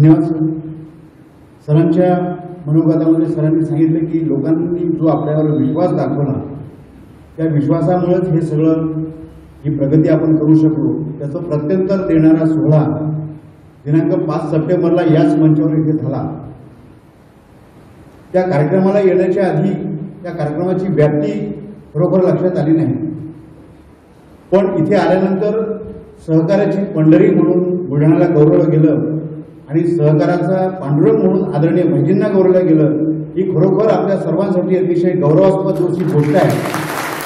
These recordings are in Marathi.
धन्यवाद सर. सरांच्या मनोगतामध्ये सरांनी सांगितलं की लोकांनी जो आपल्यावर विश्वास दाखवला त्या विश्वासामुळेच हे सगळं ही प्रगती आपण करू शकलो. त्याचं प्रत्युत्तर देणारा सोहळा दिनांक 5 सप्टेंबरला याच मंचावर इथे झाला. त्या कार्यक्रमाला येण्याच्या आधी त्या कार्यक्रमाची व्याप्ती खरोखर लक्षात आली नाही, पण इथे आल्यानंतर सहकार्याची पंढरी म्हणून बुलढाण्याला गौरवलं गेलं आणि सहकाराचा पांडुरंग म्हणून आदरणीय भाईजींना गौरवलं गेलं. ही खरोखर आपल्या सर्वांसाठी अतिशय गौरवास्पद अशी गोष्ट आहे.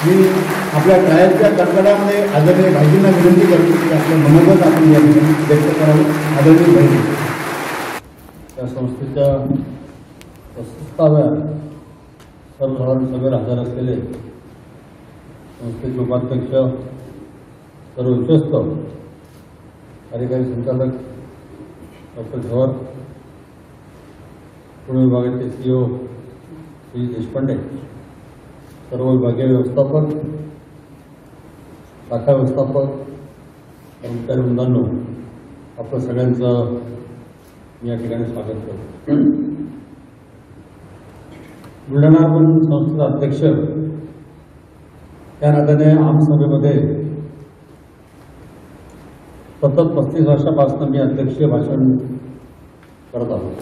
मी आपल्या टाळ्यांच्या कडकडामध्ये आदरणीय भाईजींना विनंती करतो की आपलं मनोगत आपण या ठिकाणी व्यक्त करावं. आदरणीय भाईजी. त्या संस्थेच्या 65व्या सर्वसाधारण सभेत हजर असलेले संस्थेचे उपाध्यक्ष, सर्व विश्वस्त, कार्यकारी संचालक डॉक्टर झवर, पुणे विभागाचे CEO श्री देशपांडे, सर्व विभागीय व्यवस्थापक, शाखा व्यवस्थापक, कर्मचारी वृंदांनो, आपलं सगळ्यांचं मी या ठिकाणी स्वागत करतो. बुलढाणा अर्बन संस्थेचा अध्यक्ष त्या नात्याने आमसभेमध्ये सतत 35 वर्षापासून मी अध्यक्षीय भाषण करत आहोत.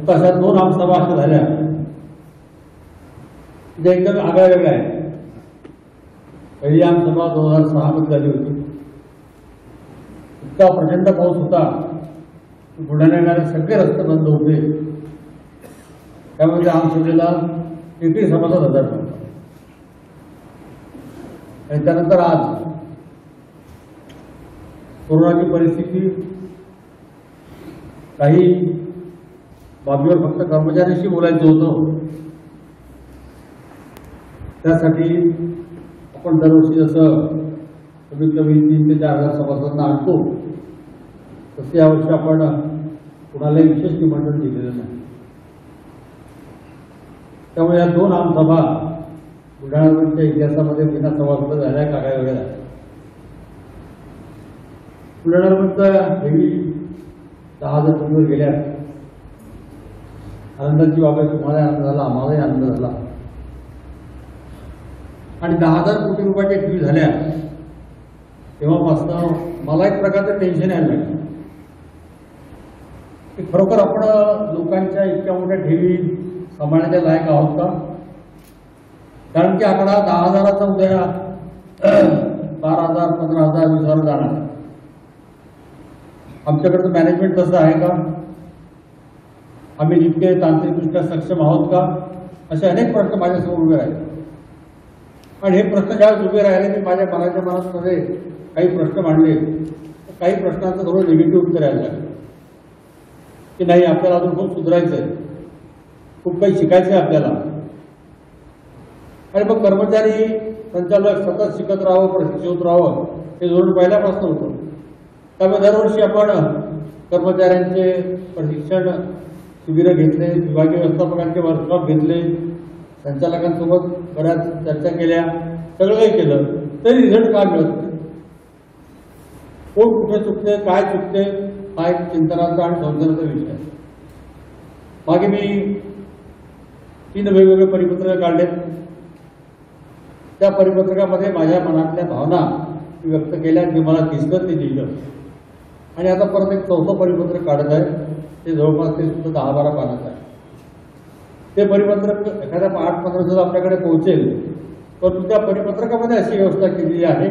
तशा 2 आमसभा अशा झाल्या जे एकदम आगळ्या वेगळ्या आहेत. पहिली आमसभा 2006 मध्ये झाली होती. इतका प्रचंड पाऊस होता, बुलढाणा येणारे सगळे रस्ते बंद होते. त्यामुळे आमसभेला एकही सभासद हजर नव्हता. आणि त्यानंतर आज कोरोनाची परिस्थिती, काही बाबीवर फक्त कर्मचाऱ्यांशी बोलायचं होतं. त्यासाठी आपण दरवर्षी जसं कमीत कमी 3 ते 4 हजार सभासदांना आणतो, तसे यावर्षी आपण कुणालाही विशेष निमंत्रण दिलेलं नाही. त्यामुळे या 2 आमसभा बुलढाण्याच्या इतिहासामध्ये बिना सभासद झाल्या का काय वेगळ्या. बुलढाण्याच्या हेवी 10,000 कोटीवर गेल्या. आनंदाची बाब आहे. तुम्हालाही आनंद झाला, आम्हालाही आनंद झाला. आणि 10,000 कोटी रुपयाच्या ठेवी झाल्या तेव्हापासून मला एक प्रकारचं टेन्शन यायला लागलं की खरोखर आपण लोकांच्या इतक्या मोठ्या ठेवी सांभाळण्याच्या लायक आहोत का. कारण की आकडा 10,000चा उद्या 12,000, 15,000, 20,000 जाणार. आमच्याकडचं मॅनेजमेंट तसं आहे का, आम्ही जितके तांत्रिकदृष्ट्या सक्षम आहोत का, असे अनेक प्रश्न माझ्यासमोर उभे राहिले. आणि हे प्रश्न ज्यावेळेस उभे राहिले मी माझ्या मनाच्या मनामध्ये काही प्रश्न मांडले. काही प्रश्नांचं थोडं निगेटिव्ह उत्तर यायला लागलं की नाही, आपल्याला अजून खूप सुधारायचं आहे, खूप काही शिकायचं आहे आपल्याला. आणि मग कर्मचारी संचालक सतत शिकत राहावं, प्रशिक्षित होत राहावं, हे धोरण पहिल्यापासून होतं. त्यामुळे दरवर्षी आपण कर्मचाऱ्यांचे प्रशिक्षण शिबिरं घेतले, विभागीय व्यवस्थापकांचे वर्कशॉप घेतले, संचालकांसोबत बऱ्याच चर्चा केल्या, सगळं काही केलं, तरी रिझल्ट काय मिळत नाही. कोण कुठे चुकते, काय चुकते, हा एक चिंतनाचा आणि संशोधनाचा विषय आहे. मागे मी 3 वेगवेगळे परिपत्रक काढले. त्या परिपत्रकामध्ये माझ्या मनातल्या भावना व्यक्त केल्या, जे मला दिसलं ते लिहिलं. आणि आता परत एक 4थं परिपत्रक काढत आहे. ते जवळपास ते सुद्धा 10-12 पानाचं आहे. ते परिपत्रक एखाद्या 8-15 दिवसात आपल्याकडे पोहोचेल. परंतु त्या परिपत्रकामध्ये अशी व्यवस्था केलेली आहे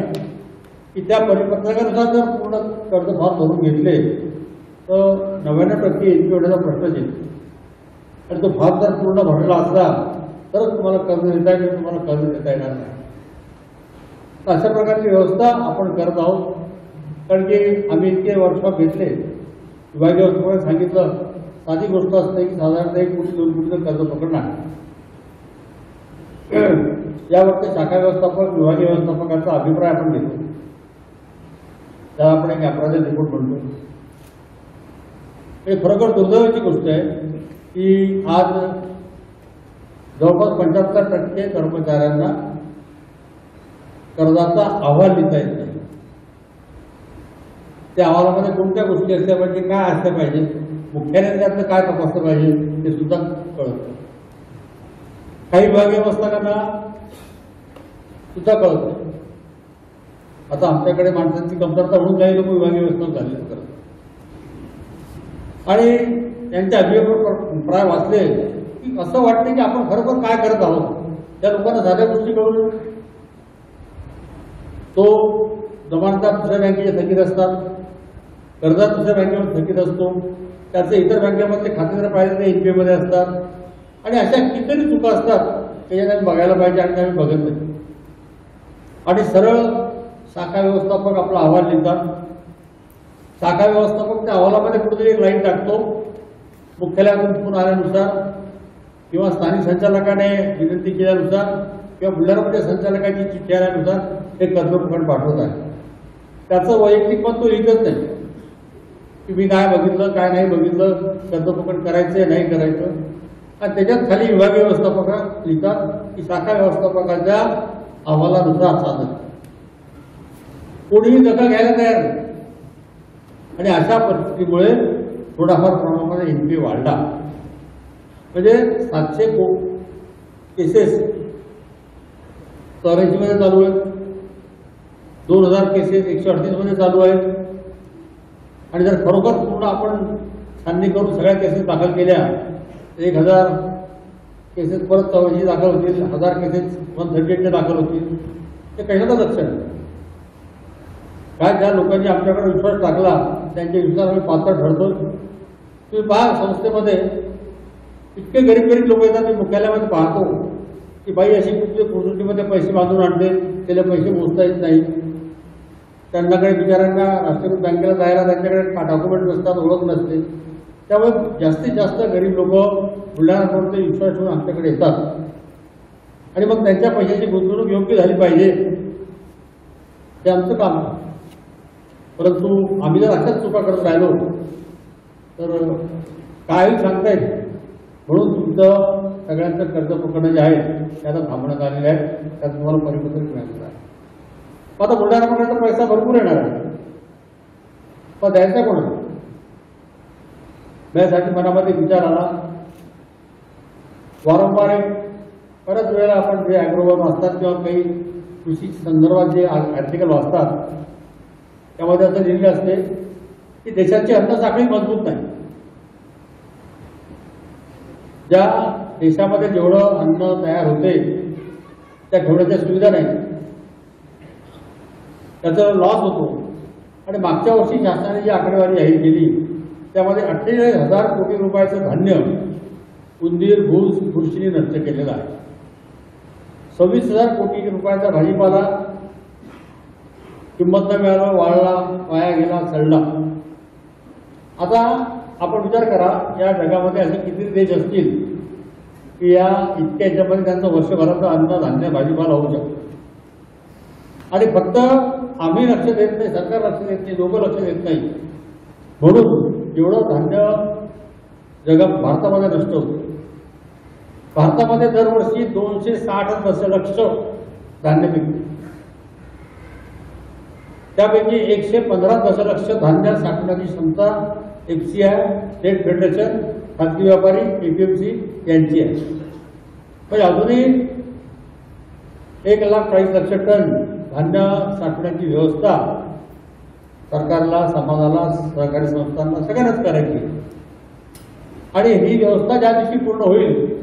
की त्या परिपत्रकानुसार जर पूर्ण कर्ज फार भरून घेतले तर 99% इतकी वेळेचा प्रश्नच येतो. आणि तो फार जर पूर्ण भरला असला तरच तुम्हाला कर्ज देता येईल, तुम्हाला कर्ज देता येणार नाही. अशा प्रकारची व्यवस्था आपण करत आहोत. कारण की आम्ही इतके वर्कशॉप घेतले, विभागीय व्यवस्थापकाने सांगितलं, साधी गोष्ट असते की साधारणतः 1 कोटी 2 कोटीचं कर्ज पकडणार. यावरती शाखा व्यवस्थापक, विभागीय व्यवस्थापकांचा अभिप्राय आपण घेतो, त्याला आपण एक अपराधी रिपोर्ट म्हणतो. हे खरोखर दुर्दैवाची गोष्ट आहे की आज जवळपास 75% कर्मचाऱ्यांना कर्जाचा अहवाल लिहिता येत नाही. त्या अहवालामध्ये कोणत्या गोष्टी असल्या पाहिजे, काय असल्या पाहिजे, मुख्यालयाने त्यातलं काय तपासलं पाहिजे ते सुद्धा कळत. काही विभागीय व्यवस्थापकांना सुद्धा कळत नाही. आता आमच्याकडे माणसांची कमतरता म्हणून काही लोक विभागीय व्यवस्थापक झाले करत आणि त्यांचे अभिप्राय वाचले की असं वाटतं की आपण खरोखर काय करत आहोत. त्या लोकांना साध्या गोष्टी कळून तो जमानतदार दुसऱ्या बँकेचे थकीत असतात, कर्जदार दुसऱ्या बँकेमध्ये थकीत असतो, त्याचे इतर बँकेमधले खाते जर पाहिजे ते NPA मध्ये असतात आणि अशा कितीतरी चुका असतात त्याच्यात आम्ही बघायला पाहिजे आणि आम्ही बघत नाही. आणि सरळ शाखा व्यवस्थापक आपला अहवाल लिहितात. शाखा व्यवस्थापक त्या अहवालामध्ये कुठेतरी एक लाईन टाकतो, मुख्यालयातून फोन आल्यानुसार किंवा स्थानिक संचालकाने विनंती केल्यानुसार किंवा बुलढाणामध्ये संचालकाची चिठ्ठी आल्यानुसार हे कर्जप्रकरण पाठवत आहे. त्याचं वैयक्तिक मत तो लिहितच नाही की मी काय बघितलं काय नाही बघितलं, कर्जप्रकरण करायचं नाही करायचं. आणि त्याच्यात खाली विभागीय व्यवस्थापक लिहितात की शाखा व्यवस्थापकाच्या अहवालानुसार साधन. कोणीही दखल घ्यायला तयार नाही. आणि अशा परिस्थितीमुळे थोडाफार प्रमाणामध्ये NPA वाढला. म्हणजे 700 केसेस 84 मध्ये चालू आहेत, 2000 केसेस 138 मध्ये चालू आहेत. आणि जर खरोखर पूर्ण आपण छाननी करून सगळ्या केसेस दाखल केल्या 1000 केसेस परत चौकशी दाखल होतील, 1000 केसेस 138 दाखल होतील. ते कशाचं लक्षण काय? ज्या लोकांनी आमच्याकडे विश्वास टाकला त्यांच्या विश्वासावर आम्ही पात्र ठरतो. तुम्ही पहा संस्थेमध्ये इतके गरीब गरीब लोक येतात. मी मुख्यालयामध्ये पाहतो की बाई अशी कुठली प्रोजेक्टमध्ये पैसे बांधून आणते, त्याला पैसे मोजता येत नाही. त्यांच्याकडे बिचारांना राष्ट्रीय बँकेला जायला त्यांच्याकडे डॉक्युमेंट नसतात, ओळख नसते. त्यामुळे जास्तीत जास्त गरीब लोक बुलढाणाकडे विश्वास ठेवून आमच्याकडे येतात आणि मग त्यांच्या पैशाची गुंतवणूक योग्य झाली पाहिजे हे आमचं काम आहे. परंतु आम्ही जर अशाच चुका करत राहिलो तर काही सांगता येत. म्हणून तुमचं सगळ्यांचं कर्ज प्रकरण जे आहे त्याला थांबवण्यात आलेलं आहे. त्यात तुम्हाला परिपत्रक मिळालेलं आहे. आता बुलढाणाकडे पैसा भरपूर येणार आहे, पण द्यायचा कोण? यासाठी मनामध्ये विचार आला. वारंवार बऱ्याच वेळेला आपण जे ॲग्रोवर वाचतात किंवा काही कृषी संदर्भात जे आर्टिकल वाचतात त्यामध्ये असं लिहिलं असते की देशाची अन्न साखळी मजबूत नाही. ज्या देशामध्ये जेवढं अन्न तयार होते त्या ठेवण्याच्या सुविधा नाही, त्याचा लॉस होतो. आणि मागच्या वर्षी शासनाने जी आकडेवारी जाहीर केली त्यामध्ये 48,000 कोटी रुपयाचं धान्य उंदीर घुस बुरशीने नष्ट केलेलं आहे. 26,000 कोटी रुपयाचा भाजीपाला किंमत न मिळाला, वाळला, वाया गेला, सडला. आता आपण विचार करा या जगामध्ये असे किती देश असतील की या इतक्या याच्यामध्ये त्यांचं वर्षभराचं अन्न धान्य भाजीपाला होऊ शकतो आणि फक्त आम्ही लक्ष देत नाही, सरकार लक्ष देत नाही, लोक लक्ष देत नाही. म्हणून एवढं धान्य जगात भारतामध्ये नष्ट होतं. भारतामध्ये दरवर्षी 260 दशलक्ष धान्य पिकते. त्यापैकी 115 दशलक्ष धान्य साठवण्याची क्षमता FCI स्टेट फेडरेशन, खाजगी व्यापारी, APMC यांची आहे. म्हणजे अजूनही 1,40,00,000 टन धान्य साठवण्याची व्यवस्था सरकारला, समाजाला, सहकारी संस्थांना सगळ्यांनाच करायची. आणि ही व्यवस्था ज्या दिवशी पूर्ण होईल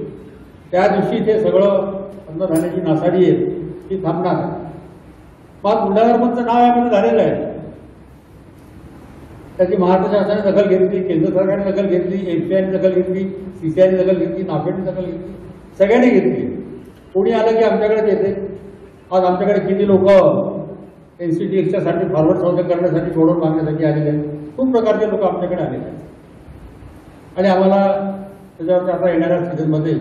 त्या दिवशी ते सगळं अन्नधान्याची नासाडी आहे ती थांबणार आहे. मग बुलढाणाचं नाव यामध्ये झालेलं आहे. त्याची महाराष्ट्र शासनाने दखल घेतली, केंद्र सरकारने दखल घेतली, FCIने दखल घेतली, CCIने दखल घेतली, नाफेडने दखल घेतली, सगळ्यांनी घेतली. कोणी आलं की आमच्याकडे येते. आज आमच्याकडे किती लोक NCTXसाठी फॉरवर्ड सौदे करण्यासाठी गोडवून मागण्यासाठी आलेले आहेत. खूप प्रकारचे लोक आमच्याकडे आलेले आहेत आणि आम्हाला त्याच्यावर आता येणाऱ्या सीझनमध्ये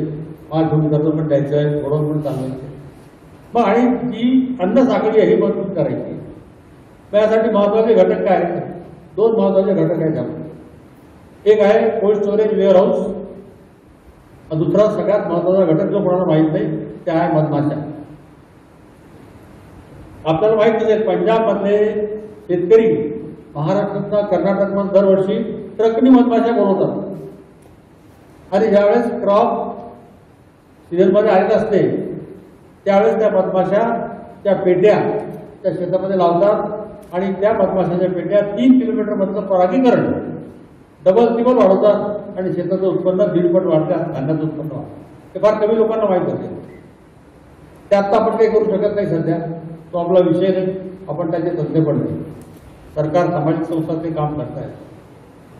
माल घेऊन कर्ज पण द्यायचं आहे, गोडवून पण चालवायचं. मग आणि जी अन्न साखळी आहे ही मजबूत करायची. यासाठी महत्वाचे घटक काय आहेत? 2 महत्वाचे घटक आहेत त्यामध्ये. एक आहे कोल्ड स्टोरेज वेअरहाऊस. दुसरा सगळ्यात महत्वाचा घटक जो कोणाला माहीत नाही ते आहे मधमाशा. आपल्याला माहित नसेल पंजाबमधले शेतकरी महाराष्ट्रातला कर्नाटकमध्ये दरवर्षी ट्रकनी मधमाशा बोलवतात आणि ज्यावेळेस क्रॉप सीझनमध्ये आलेत असते त्यावेळेस त्या मधमाशा त्या पेट्या त्या शेतामध्ये लावतात आणि त्या मधमाशाच्या पेट्या 3 किलोमीटरमधलं परागीकरण डबल टिबल वाढवतात आणि शेताचं उत्पन्न 1.5 पट वाढतं, धान्याचं उत्पन्न वाढतं. ते फार कमी लोकांना माहीत असेल. ते आत्ता आपण काही करू शकत नाही सध्या, तो आपला विषय नाही, आपण त्याचे तज्ञ पण नाही. सरकार सामाजिक संस्था ते काम करतायत.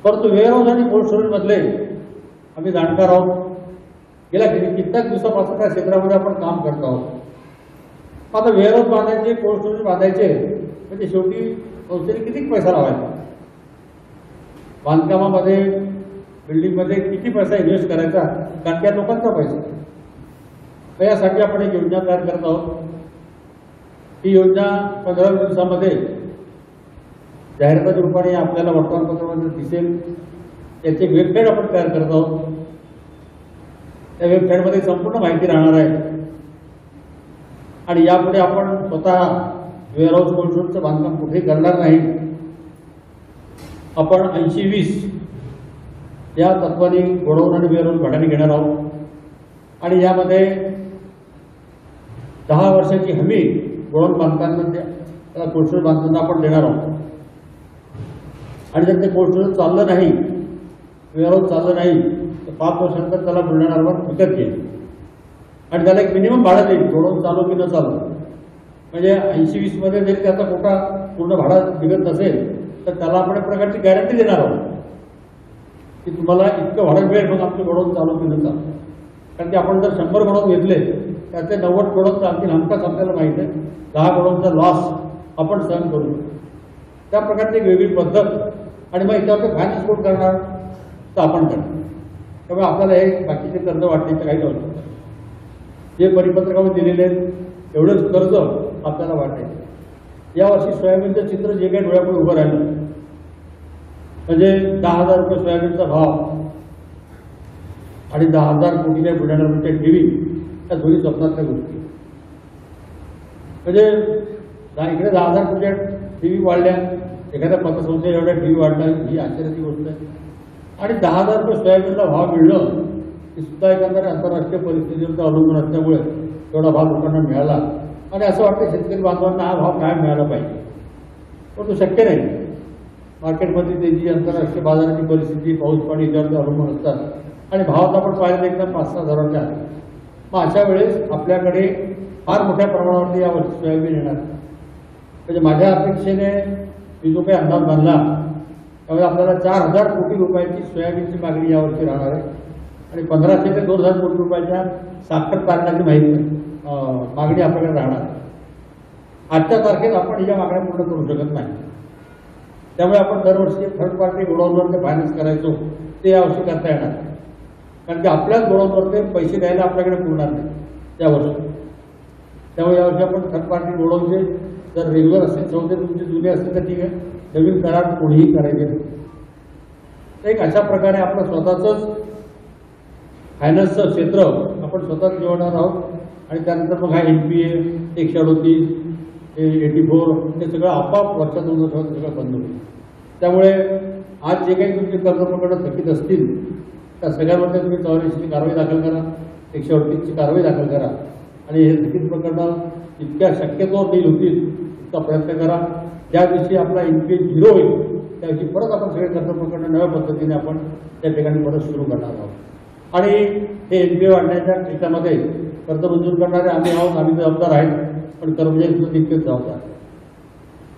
परंतु वेअरहाऊस आणि कोल्ड स्टोरेजमधले आम्ही जाणकार आहोत. गेल्या कित्येक दिवसापासून त्या क्षेत्रामध्ये आपण काम करत आहोत. आता वेअरहाऊस बांधायचे, कोल्ड स्टोरेज बांधायचे म्हणजे शेवटी संस्थेने किती पैसा लावायचा, बांधकामामध्ये बिल्डिंगमध्ये किती पैसा इन्व्हेस्ट करायचा, कारण त्या लोकांचा पैसा. तर यासाठी आपण एक योजना तयार करत आहोत. ही योजना 15 दिवसामध्ये जाहिरातीच्या रूपाने आपल्याला वर्तमानपत्रामध्ये दिसेल. याची वेबसाईट आपण तयार करत आहोत. त्या वेबसाईटमध्ये संपूर्ण माहिती राहणार आहे आणि यापुढे आपण स्वतः वेअरहाऊस कोल्ड स्टोरेजचं बांधकाम कुठेही करणार नाही. आपण 80-20 या तत्वाने गोडाऊन आणि वेअरहाऊस भाड्याने घेणार आहोत आणि यामध्ये 10 वर्षाची हमी गोडाऊन बांधताना त्याला कोल्ड स्टोरेज बांधताना आपण देणार आहोत. आणि जर ते कोल्ड स्टोरेज चाललं नाही, वेअरहाऊस चाललं नाही, तर 5 वर्षानंतर त्याला बुलढाण्यावर विकत घेईल आणि त्याला एक मिनिमम भाडं देईल, गोडाऊन चालू की न चालू. म्हणजे 80-20 मध्ये जरी त्याचा कोटा पूर्ण भाडा निघत नसेल तर त्याला आपण एक प्रकारची गॅरंटी देणार आहोत की तुम्हाला इतकं भाडं मिळेल, मग आमचं गोडाऊन चालू की न चालू. कारण की आपण जर 100 गोडाऊन घेतले त्याचे 90 गोडाऊन चालतील हमखास आपल्याला माहिती आहे. 10 गोडाऊनचा लॉस आपण सहन करू. त्या प्रकारची एक वेगळी पद्धत आणि मग याच्यावर फायनान्स कोण करणार तर आपण करणार. त्यामुळे आपल्याला हे बाकीचे कर्ज वाटण्याचं काही आवश्यकता नाही. जे परिपत्रकामध्ये दिलेले आहेत एवढंच कर्ज आपल्याला वाटायचं. यावर्षी सोयाबीनचं चित्र जे काही डोळ्यापुढे उभं राहिलं म्हणजे 10,000 रुपये सोयाबीनचा भाव आणि 10,000 कोटीच्या बुलढाण्याच्या ठेवी, त्या दोन्ही स्वप्नातल्या गोष्टी. म्हणजे इकडे 10,000 कोटी ठेवी वाढल्या, एखाद्या पतसंस्थेच्या एवढ्या ठेवी वाढल्या, ही आश्चर्याची गोष्ट आहे. आणि 10,000 रुपये सोयाबीनला भाव मिळणं ही सुद्धा एखाद्या आंतरराष्ट्रीय परिस्थितीवरचा अवलंबून असल्यामुळे एवढा भाव लोकांना मिळाला आणि असं वाटतं शेतकरी बांधवांना हा भाव काय मिळाला पाहिजे, पण तो शक्य नाही. मार्केटमध्ये त्याची आंतरराष्ट्रीय बाजाराची परिस्थिती, पाऊस पाणी याच्यावरती अवलंबून असतात आणि भावात आपण पाहिलं एकदम 5-6 हजारांच्या आहे. मग अशा वेळेस आपल्याकडे फार मोठ्या प्रमाणावरती यावर्षी सोयाबीन येणार. म्हणजे माझ्या अपेक्षेने मी जो काही अंदाज बांधला त्यामुळे आपल्याला 4,000 कोटी रुपयाची सोयाबीनची मागणी यावर्षी राहणार आहे आणि 1,500 ते 2,000 कोटी रुपयाच्या साखर कारखान्याची मागणी आपल्याकडे राहणार. आजच्या तारखेत आपण या मागण्या पूर्ण करू शकत नाही. त्यामुळे आपण दरवर्षी थर्ड पार्टी गोडाऊनवर ते फायनान्स करायचो ते यावर्षी करता येणार, कारण की आपल्याच गोडाऊनवर ते पैसे द्यायला आपल्याकडे पुरणार नाही यावर्षी. त्यामुळे यावर्षी आपण थर्ड पार्टी गोडाऊनचे जर रेग्युलर असतील, चौथे तुमचे जुने असतील तर ठीक आहे, नवीन करार कोणीही करायचे नाही. एक अशा प्रकारे आपलं स्वतःच फायनान्सचं क्षेत्र आपण स्वतःच निवडणार आहोत आणि त्यानंतर मग हा NPA 138 84 हे सगळं आपोआप वर्षातून सगळं बंद होईल. त्यामुळे आज जे काही तुमचे कर्ज प्रकरणं थकीत असतील त्या सगळ्यामध्ये तुम्ही 84ची कारवाई दाखल करा, 138ची कारवाई दाखल करा आणि हे थकीत प्रकरणं इतक्या शक्यतोवर डील होतील इतका प्रयत्न करा. ज्या दिवशी आपला NPA 0 होईल त्या दिवशी परत आपण सगळे कर्ज प्रकरणं नव्या पद्धतीने आपण त्या ठिकाणी परत सुरू करणार आहोत. आणि हे NPA वाढण्याच्या याच्यामध्ये कर्ज मंजूर करणारे आम्ही आहोत, आम्ही जबाबदार आहेत, पण कर्मचारी सुद्धा तितकेच जबाबदार.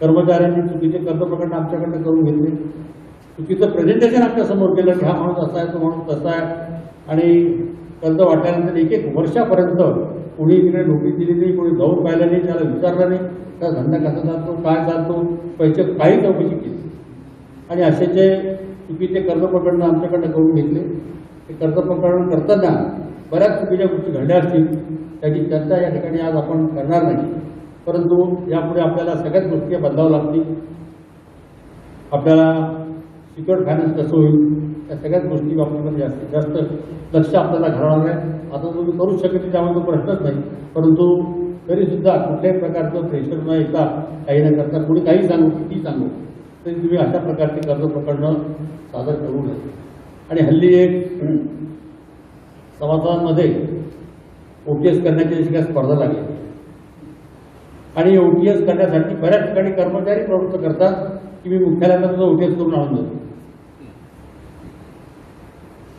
कर्मचाऱ्यांनी चुकीचे कर्ज प्रकरण आमच्याकडनं करून घेतले, चुकीचं प्रेझेंटेशन आमच्या समोर केलं की हा माणूस असा आहे, तो माणूस तसा आहे आणि कर्ज वाटल्यानंतर 1-1 वर्षापर्यंत कोणी तिकडे नोटीस दिली नाही, कोणी जाऊन पाहिलं नाही, त्याला विचारलं नाही त्याचा धंदा कसा चालतो, काय चालतो, पैसे काही चौकशी केली आणि असे जे चुकीचे कर्ज प्रकरणं आमच्याकडनं करून घेतले. ते कर्ज प्रकरण करताना बऱ्याच चुकीच्या गोष्टी घडल्या असतील, त्याची चर्चा या ठिकाणी आज आपण करणार नाही. परंतु यापुढे आपल्याला सगळ्याच गोष्टी बदलावं लागतील. आपल्याला सिक्युअर्ड फायनान्स कसं होईल त्या सगळ्याच गोष्टी बाबतीमध्ये जास्तीत जास्त लक्ष आपल्याला घालवणार आहे. आता तुम्ही करू शकत त्यामुळे तो प्रश्नच नाही, परंतु तरीसुद्धा कुठल्याही प्रकारचं प्रेशर न येता काही न करता कोणी काही सांगू किती सांगू तरी तुम्ही अशा प्रकारची कर्ज प्रकरणं सादर करू नये. आणि हल्ली एक सभासदांमध्ये OTS करण्याची जशी काय स्पर्धा लागली आणि OTS करण्यासाठी बऱ्याच ठिकाणी कर्मचारी प्रवृत्त करतात की मी मुख्यालयात तुझं OTS करून आणून देतो.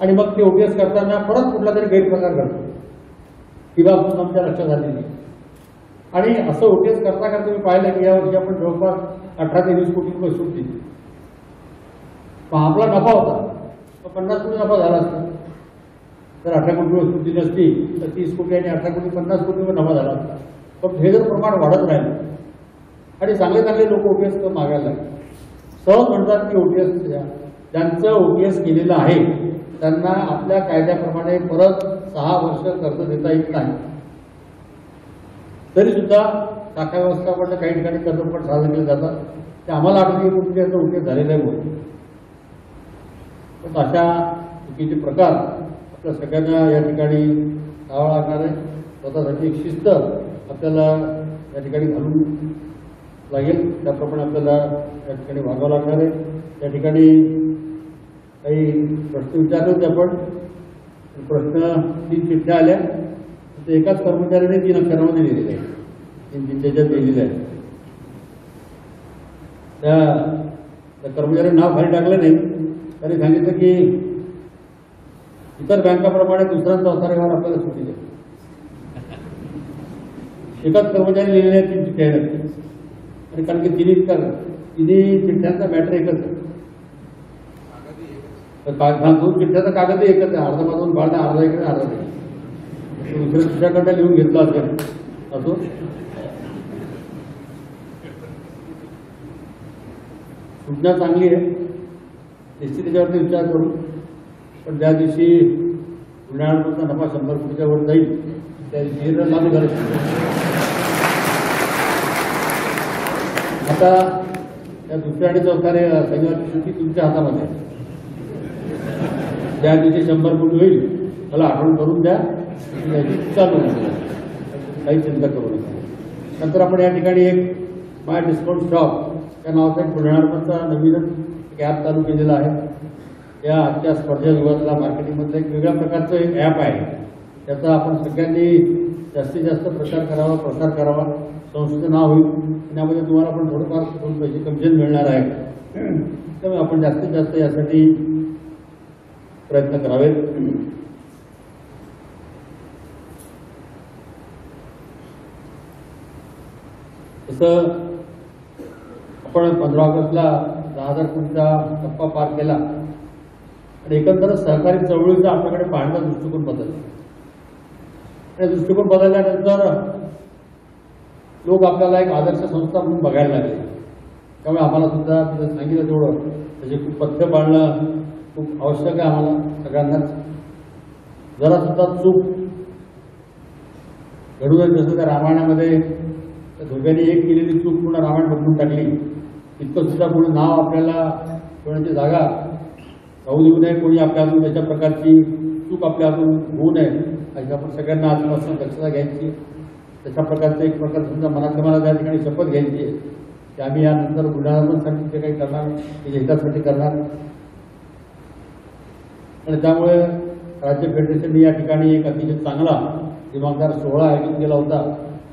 आणि मग ते OTS करताना परत कुठला तरी गैरप्रकार घडतो ही बाब आमच्या लक्षात आलेली नाही. आणि असं OTS करता करता तुम्ही पाहिलं की यावर्षी आपण जवळपास 18 ते 20 कोटी रुपये सूट दिली. पण आपला नफा होता तो 50 कोटी नफा झाला असता. जर 18 कोटी रुपये सूट दिली असती तर 30 कोटी आणि 18 कोटी 50 कोटी रुपये नफा झाला असता. पण हे जर प्रमाण वाढत राहिलं आणि चांगले चांगले लोक OTS मागायला लागले. सहज म्हणतात की OTS ज्यांचं OTS केलेलं आहे त्यांना आपल्या कायद्याप्रमाणे परत 6 वर्ष कर्ज देता येत नाही. तरी सुद्धा शाखा व्यवस्थापन काही ठिकाणी कर्ज पण सादर केले जातात. ते आम्हाला आठवते की कुठे याचा उल्लेख झालेला आहे म्हणून. पण अशा चुकीचे प्रकार आपल्या सगळ्यांना या ठिकाणी टाळावं लागणार आहे. स्वतःसाठी एक शिस्त आपल्याला या ठिकाणी घालून लागेल. त्याप्रमाणे आपल्याला या ठिकाणी वागावं लागणार आहे. त्या ठिकाणी काही प्रश्न विचारले होते आपण. प्रश्न 3 चिठ्ठ्या आल्या. ते एकाच कर्मचाऱ्याने 3 अक्षरामध्ये लिहिलेले आहे. 3 चिठ्ठ्याच्यात लिहिलेले आहे. त्या कर्मचाऱ्याने नाव खाली टाकलं नाही. त्यांनी सांगितलं की इतर बँकाप्रमाणे दुसऱ्यांचा उतारा आपल्याला सुट्टी द्या. एकाच कर्मचारी लिहिलेल्या 3 चिठ्ठ्या आहेत. आणि कारण की तिन्ही चिठ्ठ्यांचा मॅटर एकच आहे. 2 चिठ्ठ्याचा कागदही एकच आहे. अर्धा बाजून बाळदा अर्धा इकडे अर्धा तिकडे. दुसऱ्या दुसऱ्याकडे लिहून घेतला असेल असो. सूचना चांगली आहे. निश्चित त्याच्यावरती विचार करू. पण ज्या दिवशी बुलढाणाचा नफा 100 कोटीच्या वर जाईल त्या दिवशी लागू झालं. आता त्या दुसऱ्या आणि चौथ्या शनिवारची सुट्टी तुमच्या हातामध्ये. ज्या दिवशी 100 कोटी होईल मला आठवण करून द्या. चालू काही चिंता करू नका. नंतर आपण या ठिकाणी एक माय डिस्काउंट शॉप या नावाचा एक बुलढाणाचा नवीनच एक ॲप चालू केलेला आहे. या आजच्या स्पर्धा विभागाला मार्केटिंगमधलं एक वेगळ्या प्रकारचं एक ॲप आहे. त्याचा आपण सगळ्यांनी जास्तीत जास्त प्रचार करावा, प्रसार करावा. संस्थेचं नाव होईल आणि यामध्ये तुम्हाला पण थोडंफार 2 पैसे कमिशन मिळणार आहे. त्यामुळे आपण जास्तीत जास्त यासाठी प्रयत्न करावेत. तसं आपण 15 ऑगस्टला 10,000 कोटीचा टप्पा पार केला आणि एकंदरच सहकारी चळवळीचा आपल्याकडे पाहण्याचा दृष्टिकोन बदलला. आणि दृष्टिकोन बदलल्यानंतर लोक आपल्याला एक आदर्श संस्था म्हणून बघायला लागले. त्यामुळे आम्हाला सुद्धा सांगितलं तेवढं त्याचे खूप पथ्य पाळणं खूप आवश्यक आहे. आम्हाला सगळ्यांनाच जरा सुद्धा चूक घडू नये. जसं त्या रामायणामध्ये त्या दोघांनी एक केलेली चूक पूर्ण रामायण बदलून टाकली. इतकं सुद्धा कोणी नाव आपल्याला ठेवण्याची जागा राहू देऊ नये. कोणी आपल्या हातून त्याच्या प्रकारची चूक आपल्या हातून होऊ नये अशी आपण सगळ्यांना आजपासून दक्षता घ्यायची. तशा प्रकारचं एक प्रकार समजा मनातल्या मनात त्या ठिकाणी शपथ घ्यायची आहे की आम्ही यानंतर बुलढाणासाठी जे काही करणार ते हितासाठी करणार. आणि त्यामुळे राज्य फेडरेशनने या ठिकाणी एक अतिशय चांगला दिमागदार सोहळा आयोजित केला होता.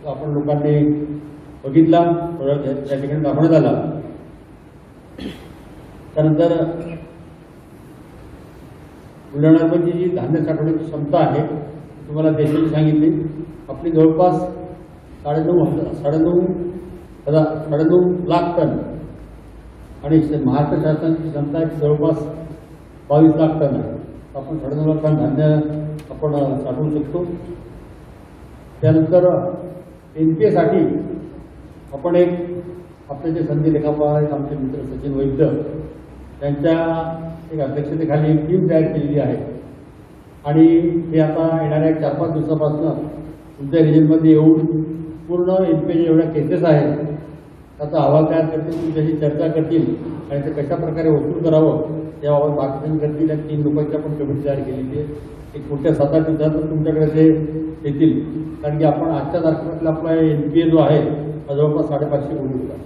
तो आपण लोकांनी बघितला, त्या ठिकाणी दाखवण्यात आला. त्यानंतर बुलढाण्यामध्ये जी धान्य साठवण्याची क्षमता आहे तुम्हाला देशाने सांगितली. आपली जवळपास 9.5 लाख टन आणि महाराष्ट्र शासनाची क्षमता जवळपास 22 लाख टन आहे. आपण 9.5 लाख टन धान्य आपण साठवू शकतो. त्यानंतर NPA साठी आपण आपले जे संधी लेखापाल आहेत आमचे मित्र सचिन वैद्य त्यांच्या एक अध्यक्षतेखाली एक टीम तयार केलेली आहे. आणि ते आता येणाऱ्या 4-5 दिवसापासून तुमच्या रिजनमध्ये येऊन पूर्ण NPA एवढ्या केसेस आहेत त्याचा अहवाल तयार करतील, तुमच्याशी चर्चा करतील आणि ते कशा प्रकारे वसूल करावं याबाबत मार्गदर्शन करतील. या 3 लोकांची आपण कमिटी तयार केलेली आहे. एक पुढच्या 7-8 दिवसातच तुमच्याकडे ते येतील. कारण की आपण आजच्या तारखेला आपला NPA जो आहे हा जवळपास 550 कोटी रुपये.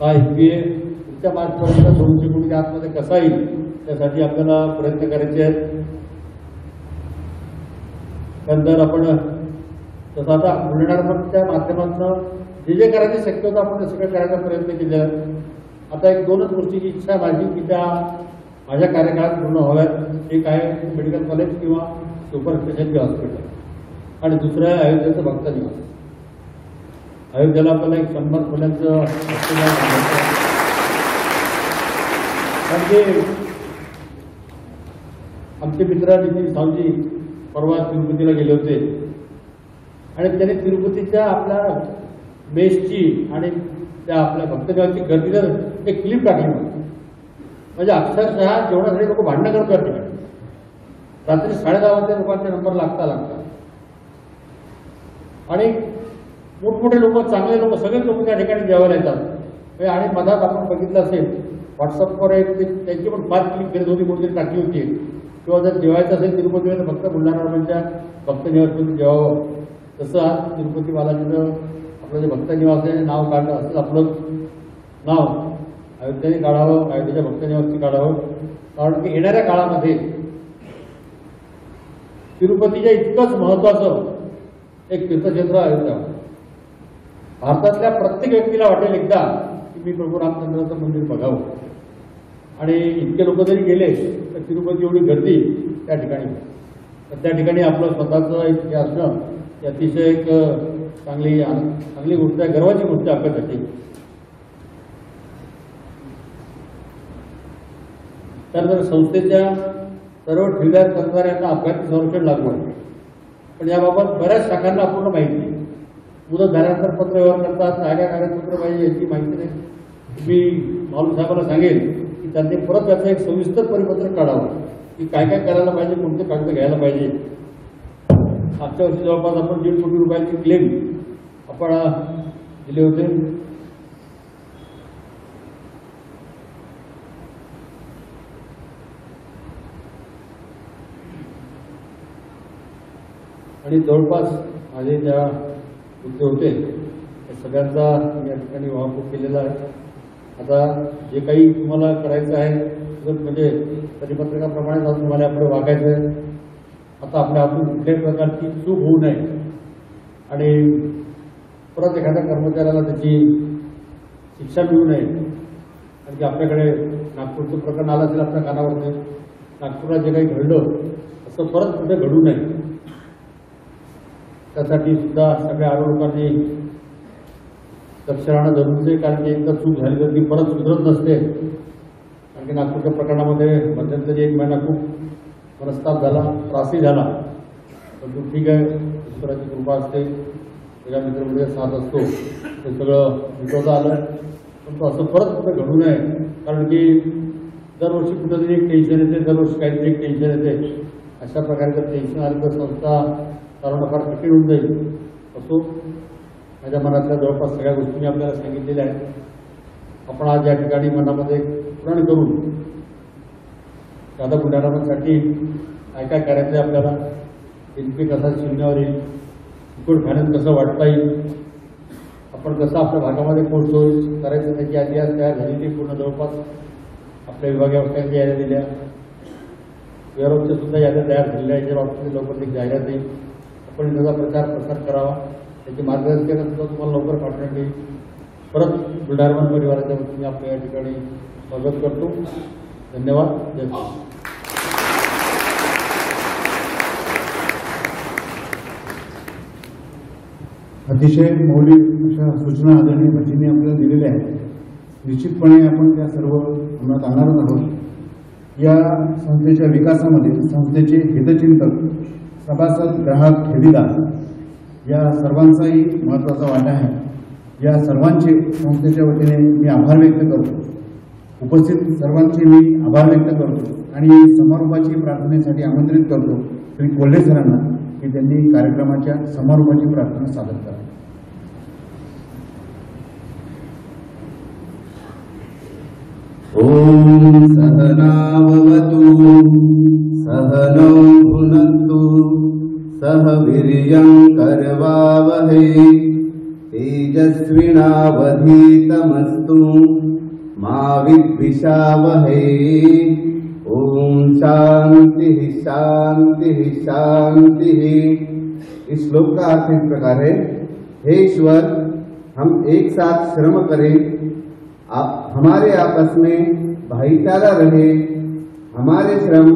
IPA पुढच्या मार्चपर्यंत 200 कोटीच्या आतमध्ये कसा येईल त्यासाठी आपल्याला प्रयत्न करायचे आहेत. त्यानंतर आपण तसं आता बुलढाणाच्या माध्यमातून जे करायचं शक्य होतं आपण सगळं करायचा प्रयत्न केले. आता एक 2च गोष्टीची इच्छा आहे माझी की त्या माझ्या कार्यकाळात पूर्ण व्हाव्यात. एक आहे मेडिकल कॉलेज किंवा सुपर स्पेशालिटी हॉस्पिटल आणि दुसरं आहे अयोध्येचं भक्त निवास. अयोध्येला आपल्याला एक 100 खोल्यांचं हॉस्पिटल म्हणजे आमचे मित्र नितीन सावजी परवा तिरुपतीला गेले होते आणि त्यांनी तिरुपतीच्या आपल्या बेसची आणि त्या आपल्या भक्तदेवाची गर्दीला एक क्लिप टाकली म्हणजे अक्षरशः जेवणासाठी लोक भांडणं करतात ठिकाणी. रात्री 10:30 वाजता लोकांचे नंबर लागता आणि मोठमोठे लोक चांगले लोक सगळे लोक त्या ठिकाणी जेवायला येतात. आणि मधात आपण बघितलं असेल व्हॉट्सअपवर एक त्यांची पण फार क्लिप करत होती कोणतरी टाकली होती किंवा जर जेवायचं असेल तिरुपतीला फक्त बुलढाणाच्या भक्त निवासमध्ये जेवावं. तसं आज तिरुपती बालाजीचं आपलं जे भक्त निवास आहे नाव काढलं असंच आपलं नाव अयोध्येने काढावं, अयोध्येच्या भक्त निवासनी काढावं. कारण की येणाऱ्या काळामध्ये तिरुपतीच्या इतकंच महत्वाचं एक तीर्थक्षेत्र अयोध्या. भारतातल्या प्रत्येक व्यक्तीला वाटेल एकदा की मी प्रभू रामचंद्राचं मंदिर बघावं आणि इतके लोक जरी गेले तर तिरुपती एवढी गर्दी त्या ठिकाणी. तर त्या ठिकाणी आपलं स्वतःचं एक हे असणं ही अतिशय एक चांगली गोष्ट आहे, गर्वाची गोष्ट आहे आपल्यासाठी. तर संस्थेच्या सर्व ठेवीदार कर्मचाऱ्यांना अपघाती संरक्षण लागू आहे. पण याबाबत बऱ्याच शाखांना अपूर्ण माहिती नाही. मुदत झाल्यानंतर पत्र व्यवहार करतात, काय कागदपत्र पाहिजे याची माहिती नाही. मी मालू साहेबांना सांगेल की त्यांनी परत त्याचं एक सविस्तर परिपत्रक काढावं की काय काय करायला पाहिजे, कोणते कागद घ्यायला पाहिजे. मागच्या वर्षी जवळपास आपण 1.5 कोटी रुपयाची क्लेम आपण दिले होते. आणि जवळपास माझे ज्या मुद्दे होते त्या सगळ्यांचा या ठिकाणी वाहतूक केलेला आहे. आता जे काही तुम्हाला करायचं आहे म्हणजे परिपत्रकाप्रमाणे तुम्हाला आपलं वागायचं आहे. आता आपल्या हातून कुठल्याही प्रकारची चूक होऊ नये आणि परत एखाद्या कर्मचाऱ्याला त्याची शिक्षा मिळू नये. कारण की आपल्याकडे नागपूरचं प्रकरण आलं असेल आपल्या कानावर, नागपूरला जे काही घडलं असं परत कुठे घडू नये त्यासाठी सुद्धा सगळ्या आरोग्यांनी लक्ष राहणं जरुरीचं आहे. कारण की एकदा चूक झाली तर ती परत सुधरत नसते. कारण की नागपूरच्या प्रकरणामध्ये मध्यंतरी 1 महिना खूप मनस्ताप झाला, त्रासही झाला. परंतु ठीक आहे, ईश्वराची कृपा असते, सगळ्या मित्रमंडळी साथ असतो, ते सगळं मिटवता आलं. परंतु असं परत कुठं घडू नये. कारण की दरवर्षी कुठंतरी एक टेन्शन येते, दरवर्षी काहीतरी एक टेन्शन येते. अशा प्रकारे जर टेन्शन आलं तर संस्था चालवणं फार कठीण होऊन जाईल. असो, माझ्या मनातल्या जवळपास सगळ्या गोष्टी मी आपल्याला सांगितलेल्या आहेत. आपण आज या ठिकाणी मनामध्ये प्रण करून दादा बुलढाणासाठी काय काय करायचं आहे आपल्याला, एनपी कसा शून्यावर येईल, तिकड खाण्यात कसं वाटता येईल, आपण कसं आपल्या भागामध्ये पोहोचतो करायचं त्याची यादी आज तयार झालेली पूर्ण जवळपास आपल्या विभागीय वक्त्यांच्या याद्या दिल्या, वेअरहाऊसच्या सुद्धा याद्या तयार झालेल्या आहे. याच्या बाबतीत लवकर एक जाहिरात येईल. आपण त्याचा प्रचार प्रसार करावा, त्याची मार्गदर्शन सुद्धा तुम्हाला लवकर पाठवण्यात येईल. परत बुलढाणा परिवाराच्या वतीने आपल्या या ठिकाणी स्वागत करतो. धन्यवाद. जय श्री. अतिशय मौलिक अशा सूचना आदरणीय भजींनी आपल्याला दिलेल्या आहेत. निश्चितपणे आपण त्या सर्व अंमलात आणणारच आहोत. या संस्थेच्या विकासामध्ये संस्थेचे हितचिंतक, सभासद, ग्राहक, ठेवीदार या सर्वांचाही महत्त्वाचा वाटा आहे. या सर्वांचे संस्थेच्या वतीने मी आभार व्यक्त करतो. उपस्थित सर्वांचे मी आभार व्यक्त करतो आणि समारोपाची प्रार्थनेसाठी आमंत्रित करतो श्री कोल्हे सरांना की त्यांनी कार्यक्रमाच्या समारोपाची प्रार्थना सादर करा. ओम सहनावतु सहनौ भुनक्तु सह वीर्यं करवावहै तेजस्विनावधीतमस्तु मा विद्विषावहै। ओम शांति शांति शांति। इस श्लोक का अर्थ इस प्रकार है, हे ईश्वर, हम एक साथ श्रम करें, हमारे आपस में भाईचारा रहे, हमारे श्रम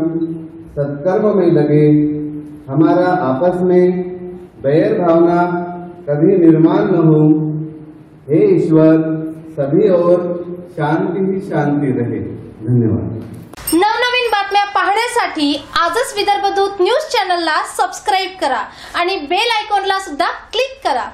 सत्कर्म में लगे, हमारा आपस में बैर भावना कभी निर्माण न हो। हे ईश्वर, सभी ओर शांति ही शांति रहे। धन्यवाद। नवनवीन बातम्या पाहण्यासाठी आजच विदर्भ दूत न्यूज चॅनलला सबस्क्राईब करा आणि बेल आयकॉनला सुद्धा क्लिक करा।